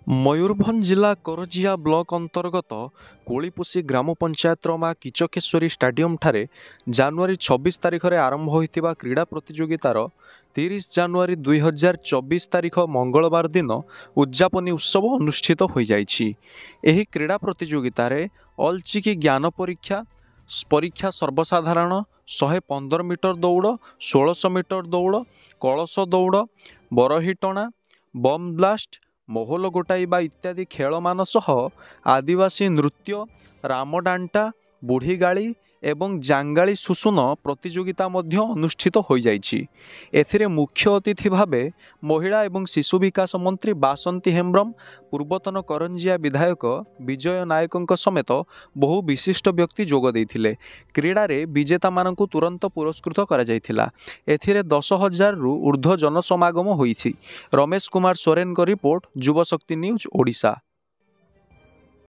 ମୟୂରଭଞ୍ଜ ଜିଲ୍ଲା କରଜିଆ ବ୍ଲକ ଅନ୍ତର୍ଗତ କୋଳିପୋଷି ଗ୍ରାମ ପଞ୍ଚାୟତର ମା କିଚକେଶ୍ୱରୀ ଷ୍ଟାଡିୟମଠାରେ ଜାନୁଆରୀ 26 ତାରିଖରେ ଆରମ୍ଭ ହୋଇଥିବା କ୍ରୀଡ଼ା ପ୍ରତିଯୋଗିତାର 30 ଜାନୁଆରୀ 2024 ତାରିଖ ମଙ୍ଗଳବାର ଦିନ ଉଦ୍ଯାପନୀ ଉତ୍ସବ ଅନୁଷ୍ଠିତ ହୋଇଯାଇଛି। ଏହି କ୍ରୀଡ଼ା ପ୍ରତିଯୋଗିତାରେ ଅଲଚିକି ଜ୍ଞାନ ପରୀକ୍ଷା ସର୍ବସାଧାରଣ 115 ମିଟର ଦୌଡ଼, 1600 ମିଟର ଦୌଡ଼, କଳସ ଦୌଡ଼, ବରହି ଟଣା, ବମ୍ ବ୍ଲାଷ୍ଟ, ମହଲ ଗୋଟାଇବା ଇତ୍ୟାଦି ଖେଳମାନ ସହ ଆଦିବାସୀ ନୃତ୍ୟ, ରାମଡାଣ୍ଟା, ବୁଢ଼ୀଗାଳି ଏବଂ ଜାଙ୍ଗାଳି ସୁସୁନ ପ୍ରତିଯୋଗିତା ମଧ୍ୟ ଅନୁଷ୍ଠିତ ହୋଇଯାଇଛି। ଏଥିରେ ମୁଖ୍ୟ ଅତିଥି ଭାବେ ମହିଳା ଏବଂ ଶିଶୁ ବିକାଶ ମନ୍ତ୍ରୀ ବାସନ୍ତୀ ହେମ୍ବ୍ରମ, ପୂର୍ବତନ କରଞ୍ଜିଆ ବିଧାୟକ ବିଜୟ ନାୟକଙ୍କ ସମେତ ବହୁ ବିଶିଷ୍ଟ ବ୍ୟକ୍ତି ଯୋଗ ଦେଇଥିଲେ। କ୍ରୀଡ଼ାରେ ବିଜେତାମାନଙ୍କୁ ତୁରନ୍ତ ପୁରସ୍କୃତ କରାଯାଇଥିଲା। ଏଥିରେ 10,000ରୁ ଉର୍ଦ୍ଧ୍ୱ ଜନସମାଗମ ହୋଇଛି। ରମେଶ କୁମାର ସୋରେନଙ୍କ ରିପୋର୍ଟ, ଯୁବଶକ୍ତି ନ୍ୟୁଜ୍, ଓଡ଼ିଶା।